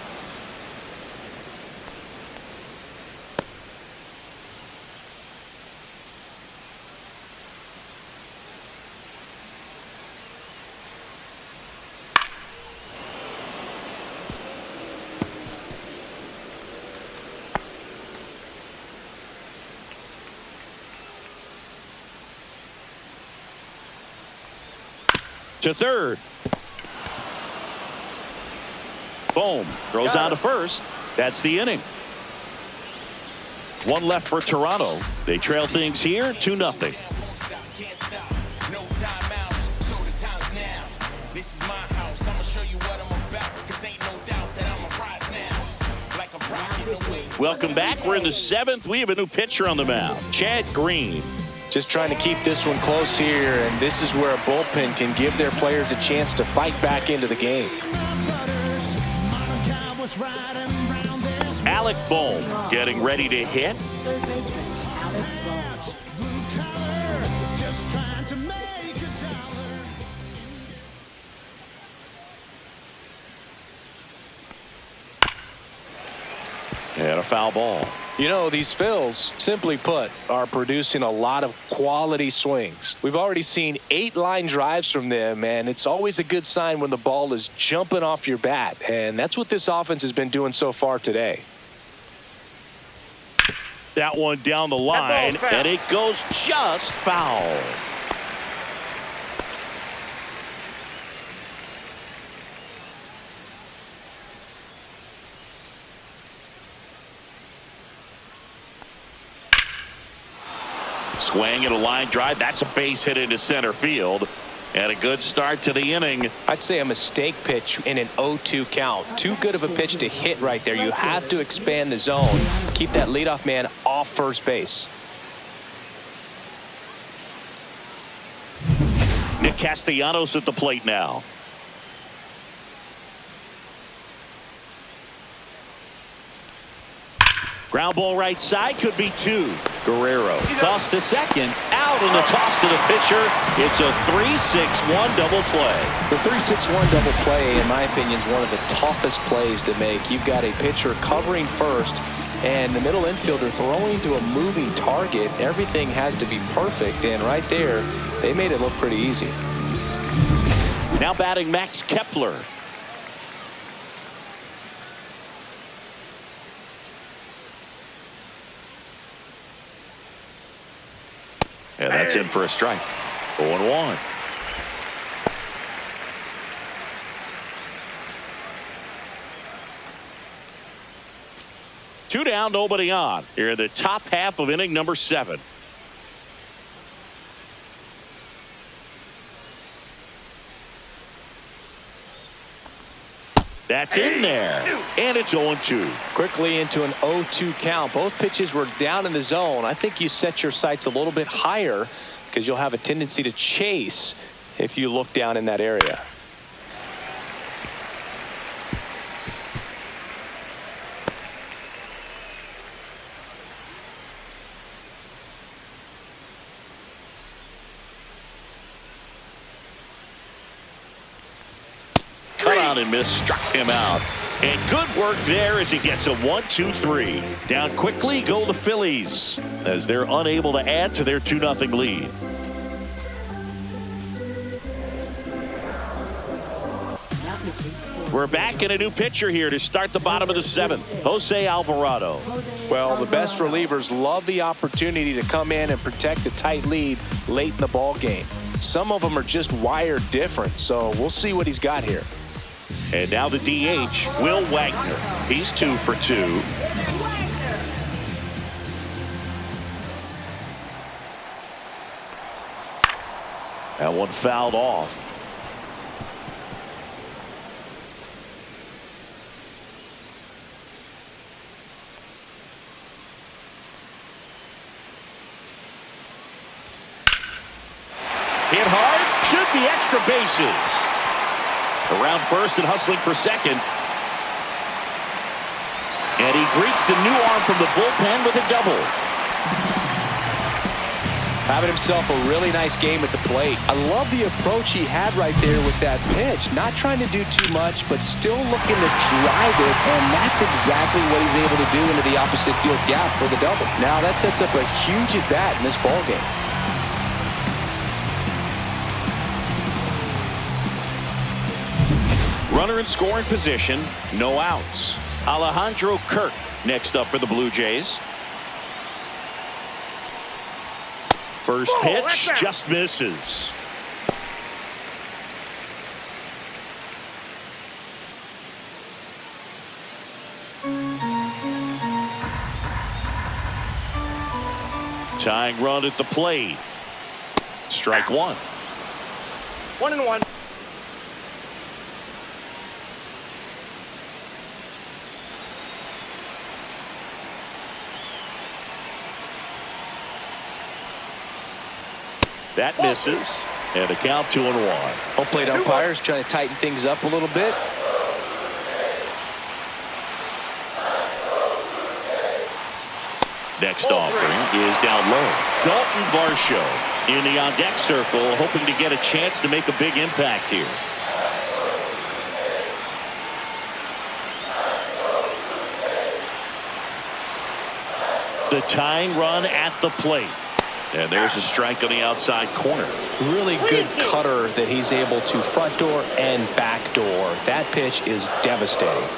To third. Boom. Throws on to first. That's the inning. One left for Toronto. They trail things here 2-0. This is my house. I'ma show you what I'm about. 'Cause ain't no doubt that I'ma rise now. Like a rock in the wind. Welcome back. We're in the 7th. We have a new pitcher on the mound. Chad Green. Just trying to keep this one close here, and this is where a bullpen can give their players a chance to fight back into the game. Alec Bohm getting ready to hit. Third baseman, Alec Bohm. And a foul ball. You know, these Phils, simply put, are producing a lot of quality swings. We've already seen 8 line drives from them, and it's always a good sign when the ball is jumping off your bat. And that's what this offense has been doing so far today. That one down the line, and it goes just foul. Swing and a line drive. That's a base hit into center field. And a good start to the inning. I'd say a mistake pitch in an 0-2 count. Too good of a pitch to hit right there. You have to expand the zone. Keep that leadoff man off first base. Nick Castellanos at the plate now. Ground ball right side, could be 2. Guerrero toss to second, out, and the toss to the pitcher. It's a 3-6-1 double play. The 3-6-1 double play, in my opinion, is one of the toughest plays to make. You've got a pitcher covering first and the middle infielder throwing to a moving target. Everything has to be perfect, and right there, they made it look pretty easy. Now batting Max Kepler. And that's in for a strike. 0-1. Two down, nobody on. Here in the top half of inning number 7. That's in there. And it's 0-2. Quickly into an 0-2 count. Both pitches were down in the zone. I think you set your sights a little bit higher because you'll have a tendency to chase if you look down in that area. Cut out and miss, struck him out. And good work there as he gets a 1-2-3. Down quickly go the Phillies as they're unable to add to their 2-0 lead. We're back in a new pitcher here to start the bottom of the 7th. Jose Alvarado. Well, the best relievers love the opportunity to come in and protect a tight lead late in the ball game. Some of them are just wired different, so we'll see what he's got here. And now the DH, Will Wagner. He's 2 for 2. That one fouled off. Hit hard, should be extra bases. Around first and hustling for second. And he greets the new arm from the bullpen with a double. Having himself a really nice game at the plate. I love the approach he had right there with that pitch. Not trying to do too much, but still looking to drive it, and that's exactly what he's able to do into the opposite field gap for the double. Now that sets up a huge at-bat in this ballgame. Runner in scoring position, no outs. Alejandro Kirk next up for the Blue Jays. First pitch just misses. tying run at the plate. Strike one. 1-1. That misses. And a count 2-1. Home plate umpires trying to tighten things up a little bit. Next offering is down low. Dalton Varsho in the on-deck circle, hoping to get a chance to make a big impact here. The tying run at the plate. And there's a strike on the outside corner. Really good cutter that he's able to front door and back door. That pitch is devastating.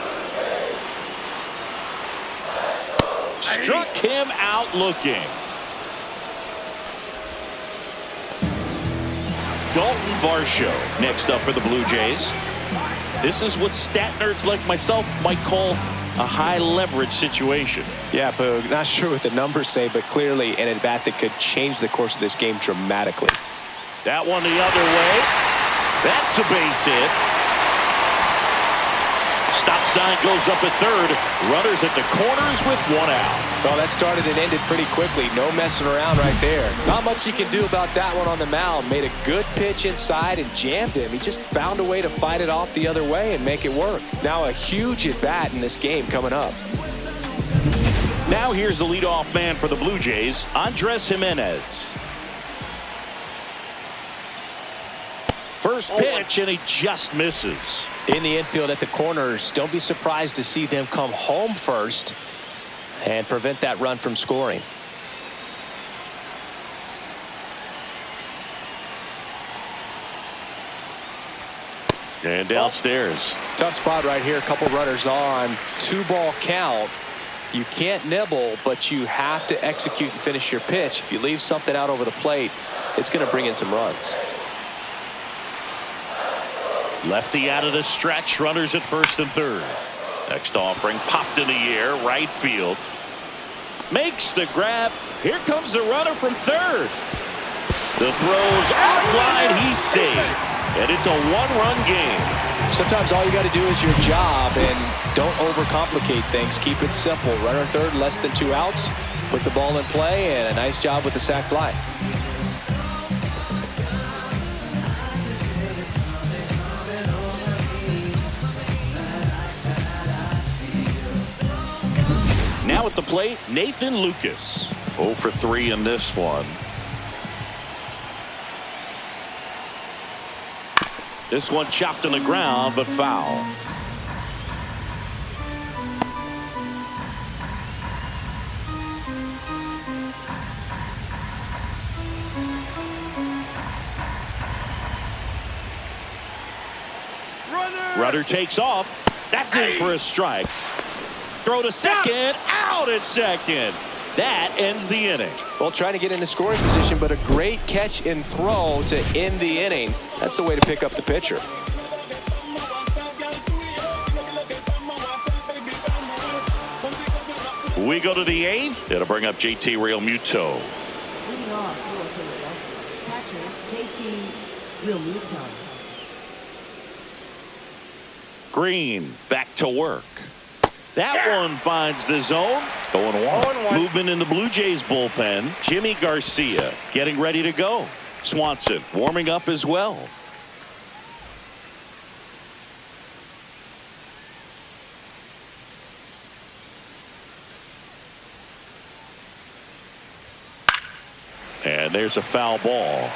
Struck him out looking. Dalton Varsho next up for the Blue Jays. This is what stat nerds like myself might call a high leverage situation. Yeah, Boog, not sure what the numbers say, but clearly an at-bat that could change the course of this game dramatically. That one the other way. That's a base hit. Stop sign goes up at third. Runners at the corners with one out. Well, that started and ended pretty quickly. No messing around right there. Not much you can do about that one on the mound. Made a good pitch inside and jammed him. He just found a way to fight it off the other way and make it work. Now a huge at-bat in this game coming up. Now here's the leadoff man for the Blue Jays, Andres Gimenez. First pitch, and he just misses. In the infield at the corners, don't be surprised to see them come home first and prevent that run from scoring. And downstairs. Tough spot right here. A couple runners on. 2-ball count. You can't nibble, but you have to execute and finish your pitch. If you leave something out over the plate, it's going to bring in some runs. Lefty out of the stretch. Runners at first and third. Next offering popped in the air. Right field. Makes the grab. Here comes the runner from third. The throw's offline. He's safe. And it's a one-run game. Sometimes all you got to do is your job and don't overcomplicate things. Keep it simple. Runner third, less than 2 outs. Put the ball in play, and a nice job with the sac fly. Now at the plate, Nathan Lucas. 0 for 3 in this one. This one chopped on the ground, but foul. Runner takes off. That's in for a strike. Throw to second. Out at second. That ends the inning. Well, trying to get into scoring position, but a great catch and throw to end the inning. That's the way to pick up the pitcher. We go to the 8th. It'll bring up JT Realmuto. Leading off for Philadelphia, catcher JT Realmuto. Green back to work. That one finds the zone. 0-1. Movement in the Blue Jays bullpen. Jimmy Garcia getting ready to go. Swanson warming up as well. And there's a foul ball.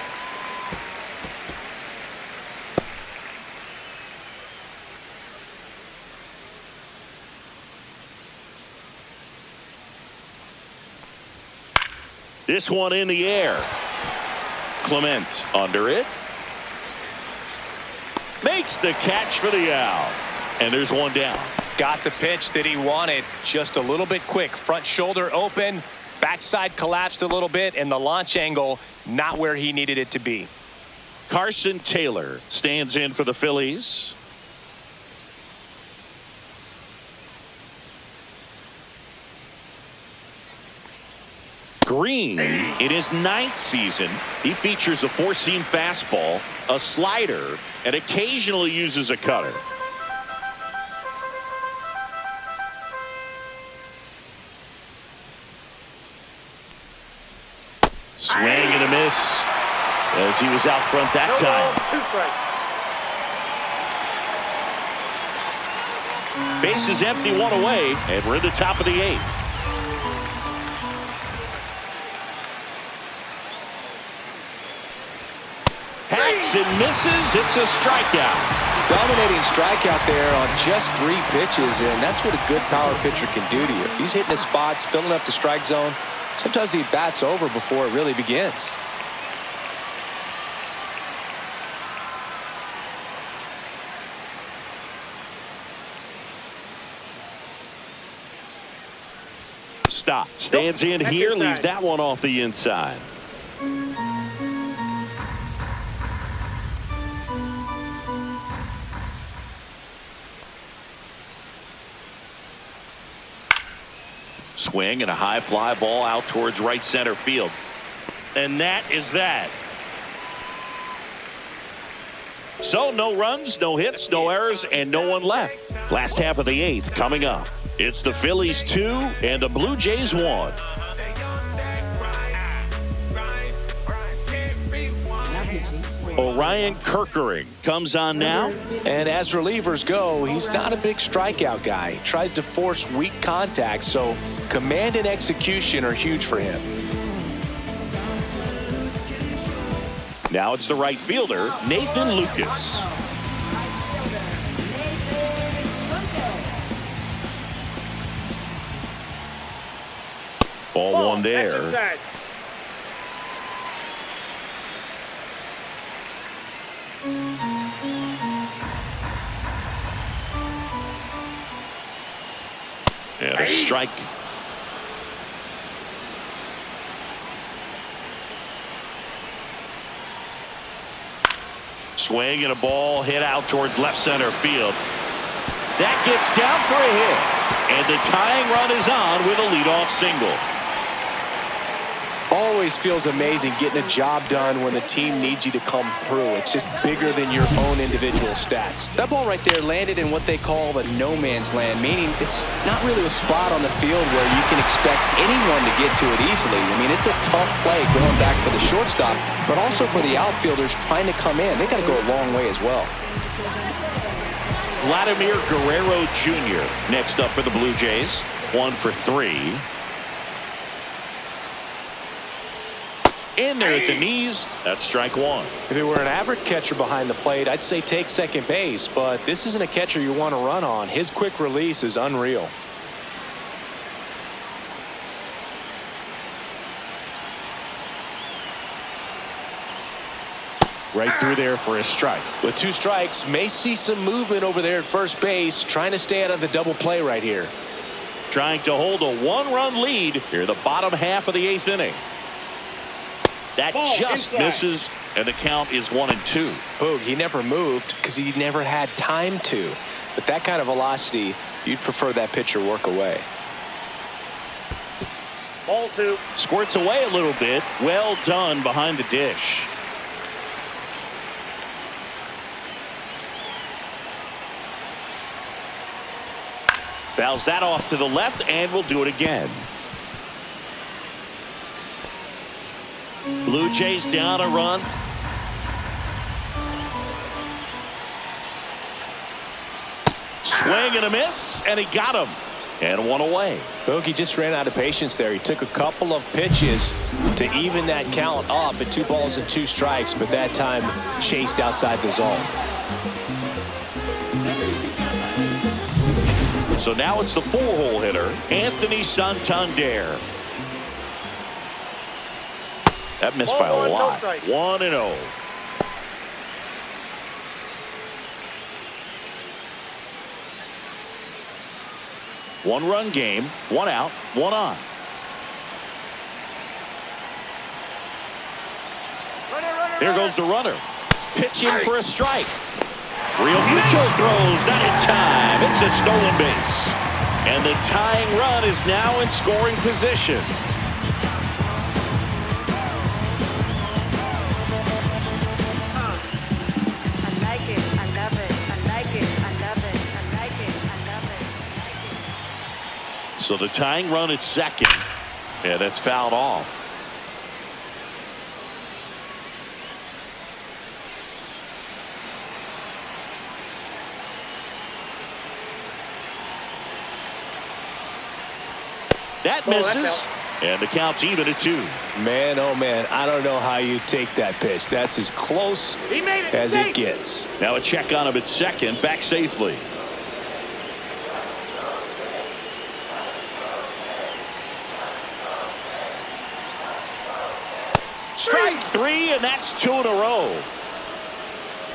This one in the air. Clement under it. Makes the catch for the out. And there's one down. Got the pitch that he wanted. Just a little bit quick. Front shoulder open. Backside collapsed a little bit. And the launch angle not where he needed it to be. Carson Taylor stands in for the Phillies. Green, in his 9th season, he features a four-seam fastball, a slider, and occasionally uses a cutter. Swing and a miss as he was out front that time. 2 strikes. Base is empty, 1 away, and we're in the top of the 8th. Hacks and misses. It's a strikeout. Dominating strikeout there on just 3 pitches, and that's what a good power pitcher can do to you. If he's hitting his spots, filling up the strike zone, sometimes he bats over before it really begins. Stop. Stands in here, leaves that one off the inside. Swing and a high fly ball out towards right center field. And that is that. So no runs, no hits, no errors, and no one left. Last half of the 8th coming up. It's the Phillies 2 and the Blue Jays 1. Orion Kerkering comes on now. And as relievers go, he's not a big strikeout guy. He tries to force weak contact, so command and execution are huge for him. Now it's the right fielder, Nathan Lucas. Ball one there. And a strike. Swing and a ball hit out towards left center field. That gets down for a hit. And the tying run is on with a leadoff single. Always feels amazing getting a job done when the team needs you to come through. It's just bigger than your own individual stats. That ball right there landed in what they call the no man's land, meaning it's not really a spot on the field where you can expect anyone to get to it easily. I mean, it's a tough play going back for the shortstop, but also for the outfielders trying to come in. They got to go a long way as well. Vladimir Guerrero Jr. next up for the Blue Jays. 1 for 3. In there at the knees. That's strike 1. If it were an average catcher behind the plate, I'd say take second base, but this isn't a catcher you want to run on. His quick release is unreal. Right through there for a strike. With 2 strikes, may see some movement over there at first base, trying to stay out of the double play right here. Trying to hold a 1-run lead here in the bottom half of the 8th inning. That just misses, and the count is 1-2. Boog, he never moved because he never had time to. But that kind of velocity, you'd prefer that pitcher work away. Ball 2. Squirts away a little bit. Well done behind the dish. Fouls that off to the left, and we'll do it again. Blue Jays down a run. Swing and a miss, and he got him. And 1 away. Bogey just ran out of patience there. He took a couple of pitches to even that count up at 2 balls and 2 strikes, but that time chased outside the zone. So now it's the 4-hole hitter, Anthony Santander. That missed by a lot. 1-0. One-run game, 1 out, 1 on. There goes the runner. Pitch in for a strike. Real Mutual throws, not in time. It's a stolen base. And the tying run is now in scoring position. So the tying run at second, and that's fouled off. That misses, and the count's even at 2. Man, oh man, I don't know how you take that pitch. That's as close as it gets. Now a check on him at second, back safely. Strike 3, and that's 2 in a row.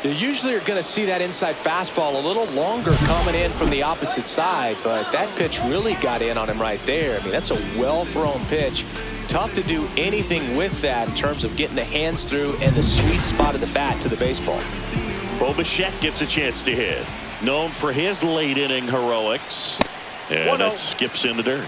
You usually are going to see that inside fastball a little longer coming in from the opposite side, but that pitch really got in on him right there. I mean, that's a well-thrown pitch. Tough to do anything with that in terms of getting the hands through and the sweet spot of the bat to the baseball. Bo Bichette gets a chance to hit. Known for his late inning heroics. And that skips in the dirt.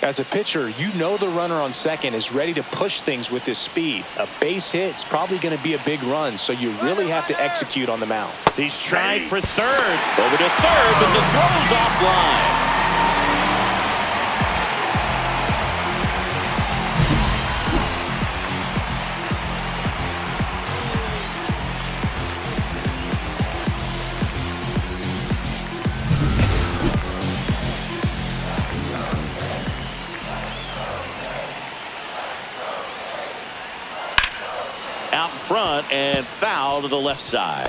As a pitcher, you know the runner on second is ready to push things with his speed. A base hit, it's probably going to be a big run, so you really have to execute on the mound. He's trying for third. Over to third, but the throw's offline. Out in front and foul to the left side.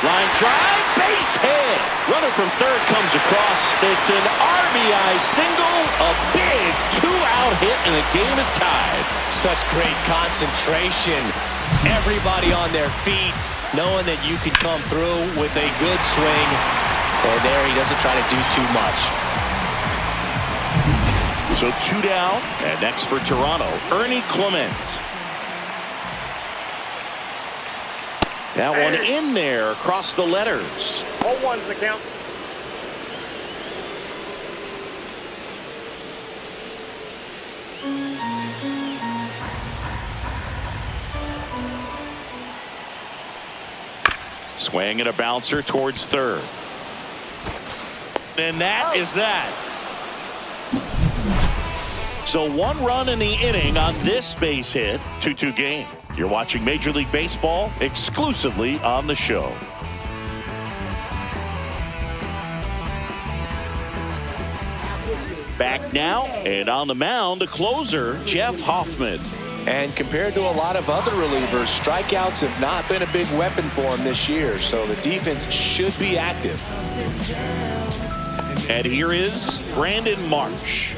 Line drive, base hit. Runner from third comes across. It's an RBI single, a big 2-out hit, and the game is tied. Such great concentration. Everybody on their feet, knowing that you can come through with a good swing. And there he doesn't try to do too much. So 2 down, and next for Toronto, Ernie Clement. That one in there across the letters. 0-1's the count. Swing and a bouncer towards third. And that is that. So 1 run in the inning on this base hit. 2-2 game. You're watching Major League Baseball exclusively on the show. Back now, and on the mound, the closer, Jeff Hoffman. And compared to a lot of other relievers, strikeouts have not been a big weapon for him this year, so the defense should be active. And here is Brandon Marsh.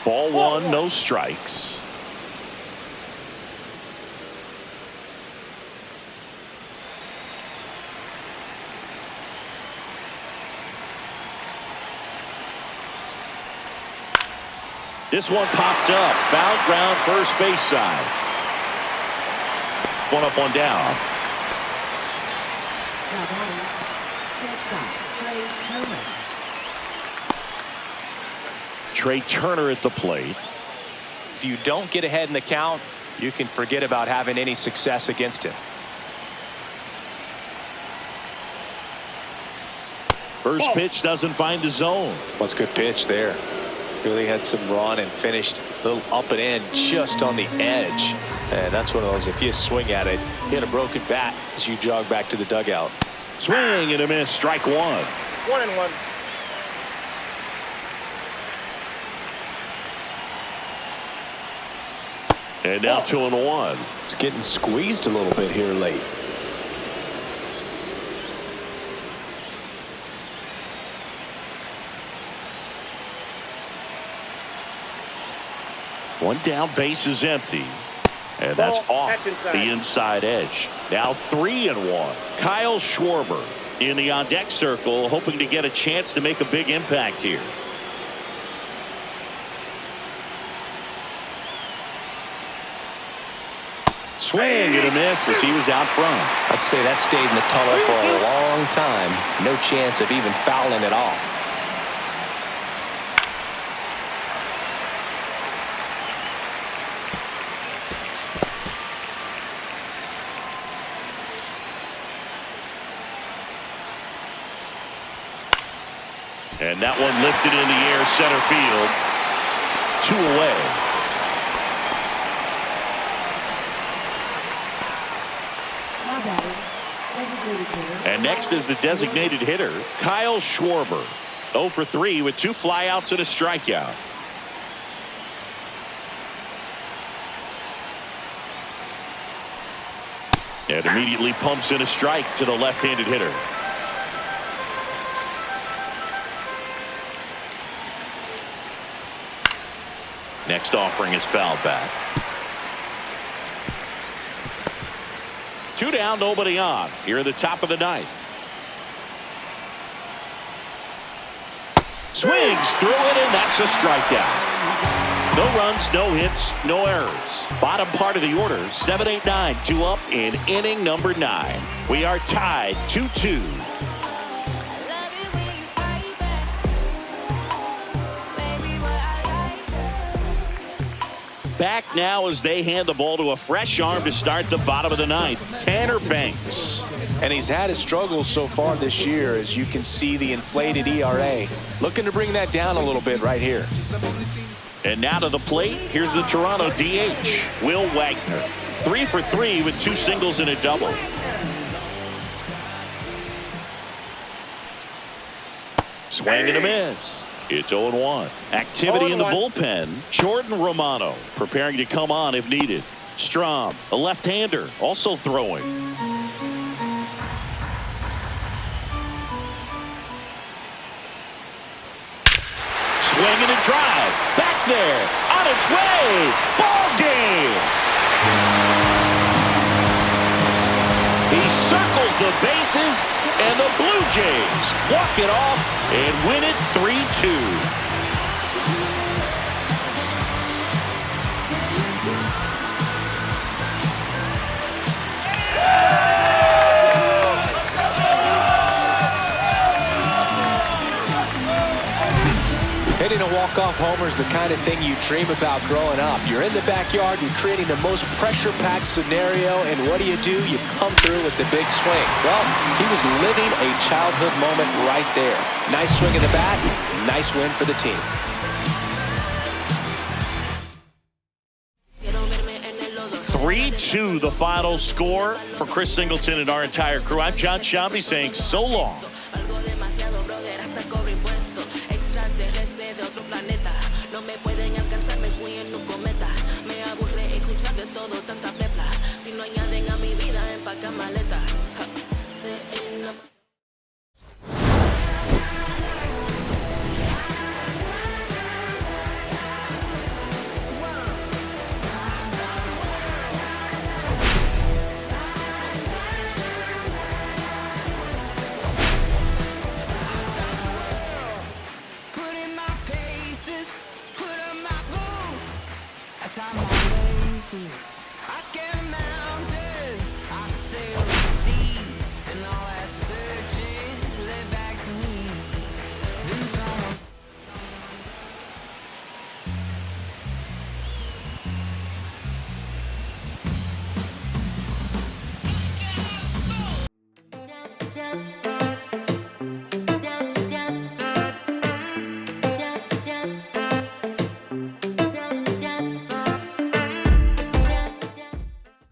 Ball 1, no strikes. This one popped up. Foul ground, first base side. 1 up, 1 down. Trey Turner at the plate. If you don't get ahead in the count, you can forget about having any success against him. First pitch doesn't find the zone. What's a good pitch there? Really had some run and finished a little up and in just on the edge. And that's one of those, if you swing at it, you hit a broken bat as you jog back to the dugout. Swing and a miss, strike 1. 1-1. And now 2-1. It's getting squeezed a little bit here late. One down, base is empty. And that's off the inside edge. Now 3-1. Kyle Schwarber in the on-deck circle, hoping to get a chance to make a big impact here. Swing and a miss as he was out front. I'd say that stayed in the tunnel for a long time. No chance of even fouling it off. And that one lifted in the air, center field. 2 away. Now batting, designated hitter. And next is the designated hitter, Kyle Schwarber. 0 for 3 with 2 flyouts and a strikeout. And immediately pumps in a strike to the left-handed hitter. Next offering is fouled back. 2 down, nobody on. Here at the top of the ninth. Swings through it, and that's a strikeout. No runs, no hits, no errors. Bottom part of the order, 7, 8, 9, 2 up in inning number 9. We are tied 2-2. Back now as they hand the ball to a fresh arm to start the bottom of the ninth, Tanner Banks. And he's had his struggles so far this year, as you can see the inflated ERA. Looking to bring that down a little bit right here. And now to the plate, here's the Toronto DH, Will Wagner. 3 for 3 with 2 singles and a double. Swing and a miss. It's 0-1. Activity in the bullpen. Jordan Romano preparing to come on if needed. Strom, a left-hander, also throwing. Swing and a drive. Back there. On its way. Ball game. He circles the bases, and the Blue Jays walk it off and win it 3-2. Hitting a walk-off homer is the kind of thing you dream about growing up. You're in the backyard, you're creating the most pressure-packed scenario, and what do? You come through with the big swing. Well, he was living a childhood moment right there. Nice swing of the bat, nice win for the team. (3-2) the final score for Chris Singleton and our entire crew. I'm John Shambi saying so long